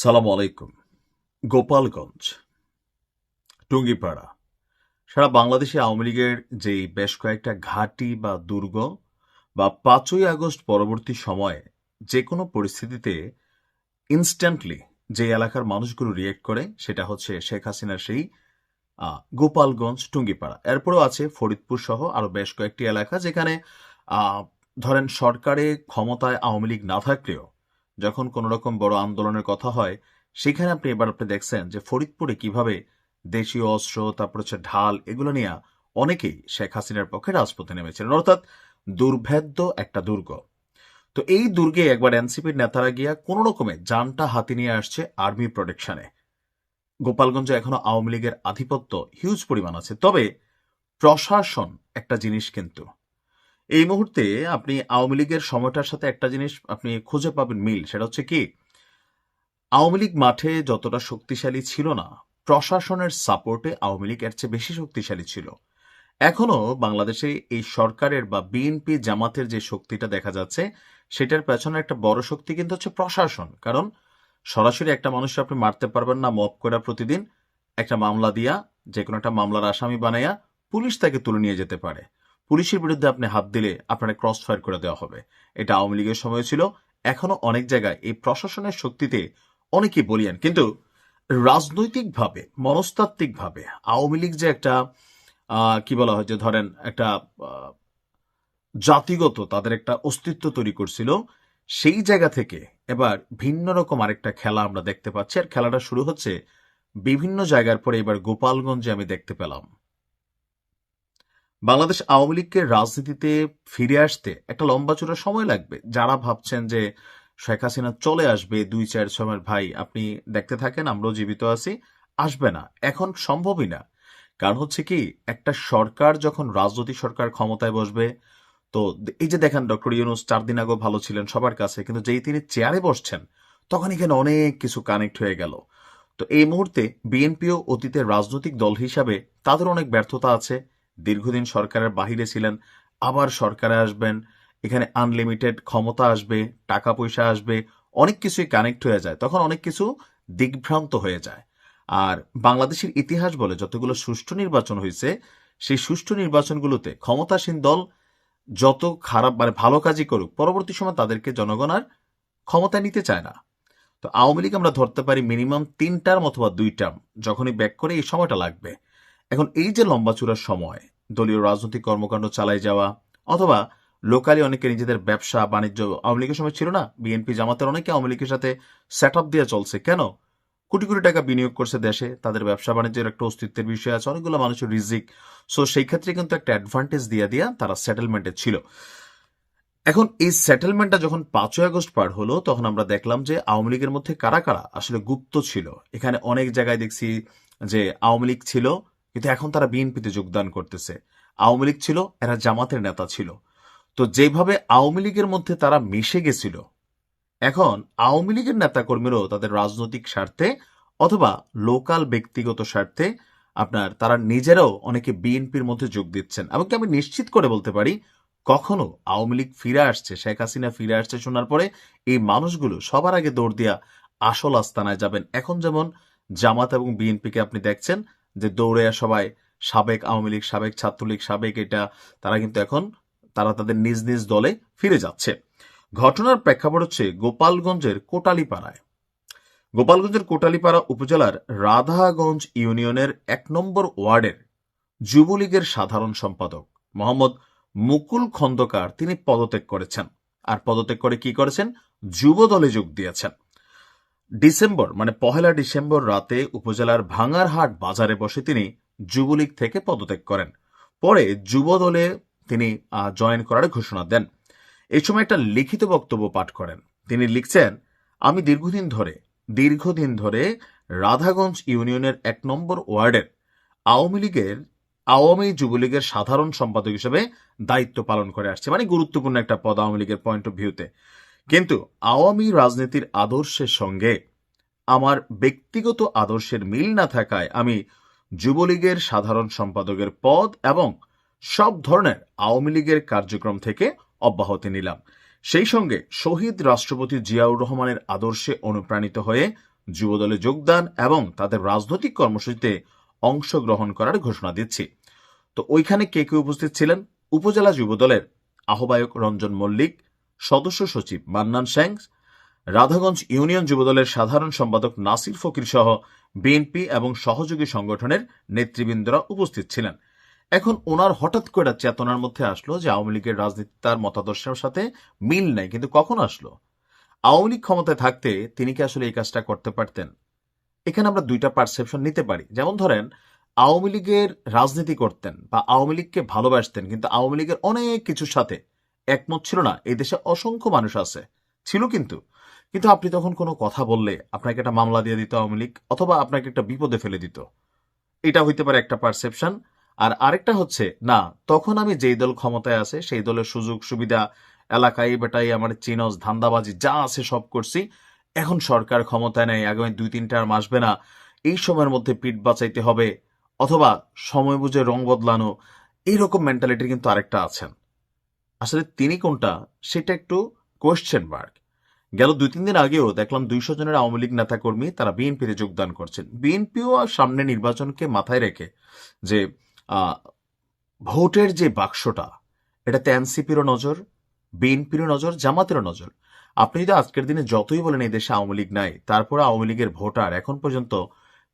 সালাম আলাইকুম। গোপালগঞ্জ, টুঙ্গিপাড়া, সারা বাংলাদেশে আওয়ামী লীগের যেই বেশ কয়েকটা ঘাঁটি বা দুর্গ বা ৫ই আগস্ট পরবর্তী সময়ে যে কোনো পরিস্থিতিতে ইনস্ট্যান্টলি যে এলাকার মানুষগুলো রিয়েক্ট করে সেটা হচ্ছে শেখ হাসিনার সেই গোপালগঞ্জ, টুঙ্গিপাড়া। এরপরেও আছে ফরিদপুর সহ আরো বেশ কয়েকটি এলাকা যেখানে আহ, ধরেন সরকারে ক্ষমতায় আওয়ামী লীগ না থাকলেও যখন কোনো রকম বড় আন্দোলনের কথা হয় সেখানে আপনি দেখছেন যে ফরিদপুরে কিভাবে দেশীয় অস্ত্র তারপর হচ্ছে ঢাল এগুলো নিয়ে অনেকেই শেখ হাসিনার পক্ষে রাজপথে নেমেছিলেন, অর্থাৎ দুর্ভেদ্য একটা দুর্গ। তো এই দুর্গে একবার এনসিপির নেতারা গিয়া কোনো রকমে যানটা হাতে নিয়ে আসছে আর্মি প্রোটেকশনে। গোপালগঞ্জে এখনো আওয়ামী লীগের আধিপত্য হিউজ পরিমাণ আছে, তবে প্রশাসন একটা জিনিস কিন্তু এই মুহূর্তে আপনি আওয়ামী লীগের সময়টার সাথে একটা জিনিস আপনি খুঁজে পাবেন মিল, সেটা হচ্ছে কি আওয়ামী লীগ মাঠে যতটা শক্তিশালী ছিল না, প্রশাসনের সাপোর্টে আওয়ামী লীগ এর চেয়ে বেশি শক্তিশালী ছিল। এখনো বাংলাদেশে এই সরকারের বা বিএনপি জামাতের যে শক্তিটা দেখা যাচ্ছে সেটার পেছনে একটা বড় শক্তি কিন্তু হচ্ছে প্রশাসন। কারণ সরাসরি একটা মানুষকে আপনি মারতে পারবেন না মব করে প্রতিদিন, একটা মামলা দিয়া যে কোনো একটা মামলার আসামি বানাইয়া পুলিশ তাকে তুলে নিয়ে যেতে পারে। পুলিশের বিরুদ্ধে আপনি হাত দিলে আপনার ক্রস ফায়ার করে দেওয়া হবে। এটা আওয়ামী লীগের সময় ছিল। এখনো অনেক জায়গায় এই প্রশাসনের শক্তিতে অনেকেই বলিয়ান, কিন্তু রাজনৈতিকভাবে মনস্তাত্ত্বিকভাবে আওয়ামী লীগ যে একটা কি বলা হয় যে ধরেন একটা আহ, জাতিগত তাদের একটা অস্তিত্ব তৈরি করছিল, সেই জায়গা থেকে এবার ভিন্ন রকম আরেকটা খেলা আমরা দেখতে পাচ্ছি। আর খেলাটা শুরু হচ্ছে বিভিন্ন জায়গার পরে এবার গোপালগঞ্জে আমি দেখতে পেলাম। বাংলাদেশ আওয়ামী লীগকে রাজনীতিতে ফিরে আসতে একটা লম্বা চূড়া সময় লাগবে। যারা ভাবছেন যে শেখ হাসিনা চলে আসবে ২-৪ সময়ের, ভাই আপনি দেখতে থাকেন, আমরাও জীবিত আছি, আসবে না, এখন সম্ভবই না। কারণ হচ্ছে কি একটা সরকার যখন রাজনৈতিক সরকার ক্ষমতায় বসবে, তো এই যে দেখেন ডক্টর ইউনূস ৪ দিন আগেও ভালো ছিলেন সবার কাছে, কিন্তু যেই তিনি চেয়ারে বসছেন তখন এখানে অনেক কিছু কানেক্ট হয়ে গেল। তো এই মুহূর্তে বিএনপিও অতীতের রাজনৈতিক দল হিসাবে তাদের অনেক ব্যর্থতা আছে। দীর্ঘদিন সরকারের বাহিরে ছিলেন, আবার সরকারে আসবেন, এখানে আনলিমিটেড ক্ষমতা আসবে, টাকা পয়সা আসবে, অনেক কিছুই কানেক্ট হয়ে যায়, তখন অনেক কিছু দিগ্ভ্রান্ত হয়ে যায়। আর বাংলাদেশের ইতিহাস বলে যতগুলো সুষ্ঠু নির্বাচন হয়েছে সেই সুষ্ঠু নির্বাচনগুলোতে ক্ষমতাসীন দল যত খারাপ মানে ভালো কাজই করুক, পরবর্তী সময় তাদেরকে জনগণ আর ক্ষমতা নিতে চায় না। তো আওয়ামী লীগ আমরা ধরতে পারি মিনিমাম ৩ টার্ম অথবা ২ টার্ম, যখনই ব্যাক করে এই সময়টা লাগবে। এখন এই যে লম্বা চূড়ার সময় দলীয় রাজনৈতিক কর্মকাণ্ড চালাই যাওয়া অথবা লোকালি অনেকে নিজেদের ব্যবসা বাণিজ্য, আওয়ামী লীগের সময় ছিল না, বিএনপি জামাতের অনেকে আওয়ামী লীগের সাথে সেট আপ দিয়ে চলছে, কেন? কোটি কোটি টাকা বিনিয়োগ করছে দেশে, তাদের ব্যবসা বাণিজ্যের একটা অস্তিত্বের বিষয় আছে, অনেকগুলো মানুষের রিজিক। সো সেই ক্ষেত্রে কিন্তু একটা অ্যাডভান্টেজ দিয়ে দিয়া তারা সেটেলমেন্টে ছিল। এখন এই সেটেলমেন্টটা যখন ৫ই আগস্ট পার হলো তখন আমরা দেখলাম যে আওয়ামী লীগের মধ্যে কারা কারা আসলে গুপ্ত ছিল। এখানে অনেক জায়গায় দেখছি যে আওয়ামী লীগ ছিল কিন্তু এখন তারা বিএনপিতে যোগদান করতেছে, আওয়ামী লীগ ছিল এরা জামাতের নেতা ছিল। তো যেভাবে আওয়ামী লীগের মধ্যে তারা মিশে গেছিল, এখন আওয়ামী লীগের নেতাকর্মীরাও তাদের রাজনৈতিক স্বার্থে অথবা লোকাল ব্যক্তিগত স্বার্থে আপনার তারা নিজেরাও অনেকে বিএনপির মধ্যে যোগ দিচ্ছেন। এমনকি আমি নিশ্চিত করে বলতে পারি কখনো আওয়ামী লীগ ফিরে আসছে, শেখ হাসিনা ফিরে আসছে শোনার পরে এই মানুষগুলো সবার আগে দৌড় দিয়া আসল আস্তানায় যাবেন। এখন যেমন জামাত এবং বিএনপিকে আপনি দেখছেন যে দৌড়ে সবাই সাবেক আওয়ামী লীগ, সাবেক ছাত্রলীগ, সাবেক এটা, তারা কিন্তু এখন তারা তাদের নিজ নিজ দলে ফিরে যাচ্ছে। ঘটনার প্রেক্ষাপট হচ্ছে গোপালগঞ্জের কোটালীপাড়ায়। গোপালগঞ্জের কোটালীপাড়া উপজেলার রাধাগঞ্জ ইউনিয়নের ১ নম্বর ওয়ার্ডের যুবলীগের সাধারণ সম্পাদক মোহাম্মদ মুকুল খন্দকার তিনি পদত্যাগ করেছেন। আর পদত্যাগ করে কি করেছেন? যুব দলে যোগ দিয়েছেন। ডিসেম্বর মানে ১লা ডিসেম্বর রাতে উপজেলার ভাঙারহাট বাজারে বসে তিনি যুবলীগ থেকে পদত্যাগ করেন। পরে যুব দলে তিনি জয়েন করার ঘোষণা দেন। এই সময় একটা লিখিত বক্তব্য পাঠ করেন। তিনি লিখছেন, আমি দীর্ঘদিন ধরে রাধাগঞ্জ ইউনিয়নের ১ নম্বর ওয়ার্ডের আওয়ামী লীগের আওয়ামী যুবলীগের সাধারণ সম্পাদক হিসেবে দায়িত্ব পালন করে আসছে, মানে গুরুত্বপূর্ণ একটা পদ আওয়ামী লীগের পয়েন্ট অফ ভিউতে। কিন্তু আওয়ামী রাজনীতির আদর্শের সঙ্গে আমার ব্যক্তিগত আদর্শের মিল না থাকায় আমি যুবলীগের সাধারণ সম্পাদকের পদ এবং সব ধরনের আওয়ামী লীগের কার্যক্রম থেকে অব্যাহতি নিলাম। সেই সঙ্গে শহীদ রাষ্ট্রপতি জিয়াউর রহমানের আদর্শে অনুপ্রাণিত হয়ে যুবদলে যোগদান এবং তাদের রাজনৈতিক কর্মসূচিতে অংশগ্রহণ করার ঘোষণা দিচ্ছি। তো ওইখানে কে কে উপস্থিত ছিলেন? উপজেলা যুবদলের আহ্বায়ক রঞ্জন মল্লিক, সদস্য সচিব মান্নান শ্যাংস, রাধাগঞ্জ ইউনিয়ন যুবদলের সাধারণ সম্পাদক নাসির ফকির সহ বিএনপি এবং সহযোগী সংগঠনের নেতৃবৃন্দরা উপস্থিত ছিলেন। এখন ওনার হঠাৎ করে চেতনার মধ্যে আসলো যে আওয়ামী লীগের রাজনীতি তার মতাদর্শের সাথে মিল নাই, কিন্তু কখন আসলো? আওয়ামী লীগ ক্ষমতায় থাকতে তিনি কি আসলে এই কাজটা করতে পারতেন? এখানে আমরা দুইটা পারসেপশন নিতে পারি। যেমন ধরেন, আওয়ামী লীগের রাজনীতি করতেন বা আওয়ামী লীগকে ভালোবাসতেন, কিন্তু আওয়ামী লীগের অনেক কিছুর সাথে একমত ছিল না। এই দেশে অসংখ্য মানুষ আছে, ছিল কিন্তু কিন্তু আপনি তখন কোনো কথা বললে আপনাকে একটা মামলা দিয়ে দিত আওয়ামী লীগ, অথবা আপনাকে একটা বিপদে ফেলে দিত। এটা হইতে পারে একটা পারসেপশন। আর আরেকটা হচ্ছে, না, তখন আমি যেই দল ক্ষমতায় আছে সেই দলের সুযোগ সুবিধা, এলাকায় বেটাই আমার চিনস, ধান্দাবাজি যা আছে সব করছি। এখন সরকার ক্ষমতায় নেই, আগামী 2-3টা আর আসবে না, এই সময়ের মধ্যে পিঠ বাঁচাইতে হবে, অথবা সময় বুঝে রং বদলানো, এইরকম মেন্টালিটির কিন্তু আরেকটা আছেন। আসলে তিনি কোনটা, সেটা একটু কোয়েশ্চেন মার্ক। গেল 2-3 দিন আগেও দেখলাম 200 জনের আওয়ামী লীগ নেতাকর্মী তারা বিএনপিতে যোগদান করছেন। বিএনপিও সামনে নির্বাচনকে মাথায় রেখে যে আহ, ভোটের যে বাক্সটা, এটাতে এনসিপিরও নজর, বিএনপিরও নজর, জামাতেরও নজর। আপনি যদি আজকের দিনে যতই বলেন এই দেশে আওয়ামী লীগ নাই, তারপরে আওয়ামী লীগের ভোটার এখন পর্যন্ত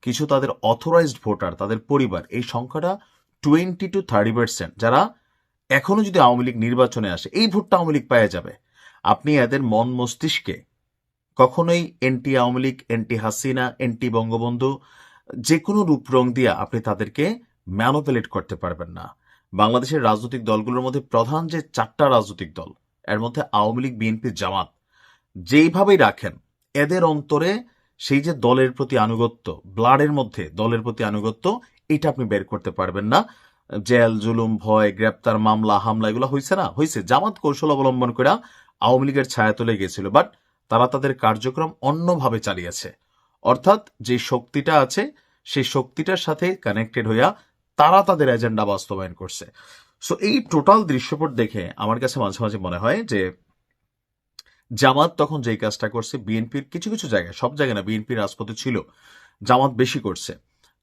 কিছু তাদের অথরাইজড ভোটার, তাদের পরিবার, এই সংখ্যাটা 20-30%, যারা এখনো যদি আওয়ামী লীগ নির্বাচনে আসে এই ভোটটা আওয়ামী লীগ পাওয়া যাবে। আপনি এদের মন মস্তিষ্কে কখনোই anti Awami League, anti Hasina, anti Bangabandhu যে কোনো রূপ রং দিয়ে আপনি তাদেরকে ম্যানুপুলেট করতে পারবেন না। বাংলাদেশের রাজনৈতিক দলগুলোর মধ্যে প্রধান যে 4টা রাজনৈতিক দল, এর মধ্যে আওয়ামী লীগ, বিএনপি, জামাত, যেইভাবেই রাখেন এদের অন্তরে সেই যে দলের প্রতি আনুগত্য, ব্লাডের মধ্যে দলের প্রতি আনুগত্য, এটা আপনি বের করতে পারবেন না। জেল, জুলুম, ভয়, গ্রেপ্তার, মামলা, হামলা এগুলো হয়েছে না, হয়েছে। জামাত কৌশল অবলম্বন করে আওয়ামী লীগের ছায়া তুলে গিয়েছিল, বাট তারা তাদের কার্যক্রম অন্যভাবে চালিয়েছে। অর্থাৎ যে শক্তিটা আছে সেই শক্তিটার সাথে কানেক্টেড হইয়া তারা তাদের এজেন্ডা বাস্তবায়ন করছে। সো এই টোটাল দৃশ্যপট দেখে আমার কাছে মাঝে মাঝে মনে হয় যে জামাত তখন যেই কাজটা করছে, বিএনপির কিছু কিছু জায়গায়, সব জায়গায় না, বিএনপির রাজপথে ছিল, জামাত বেশি করছে।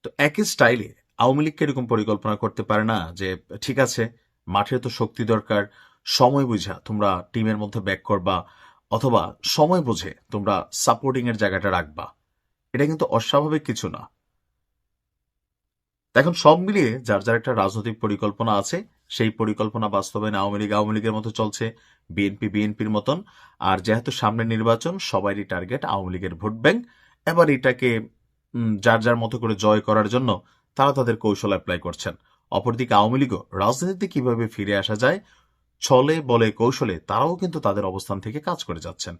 তো একই স্টাইলে আওয়ামী লীগকে এরকম পরিকল্পনা করতে পারে না যে ঠিক আছে, মাঠে তো শক্তি দরকার, সময় বুঝা তোমরা টিমের মধ্যে ব্যাক করবা, অথবা সময় বুঝে তোমরা সাপোর্টিং এর জায়গাটা রাখবা। এটা কিন্তু অস্বাভাবিক কিছু না। এখন সব মিলিয়ে যার যার একটা রাজনৈতিক পরিকল্পনা আছে, সেই পরিকল্পনা বাস্তবায়নে আওয়ামী লীগ আওয়ামী লীগের মতো চলছে, বিএনপি বিএনপির মতন। আর যেহেতু সামনে নির্বাচন, সবারই টার্গেট আওয়ামী লীগের ভোট ব্যাংক। এবার এটাকে যার যার মতো করে জয় করার জন্য তারা তাদের কৌশল অ্যাপ্লাই করছেন। অপরদিকে আওয়ামী লীগও রাজনীতিতে কিভাবে ফিরে আসা যায়, ছলে বলে কৌশলে তারাও কিন্তু তাদের অবস্থান থেকে কাজ করে যাচ্ছেন।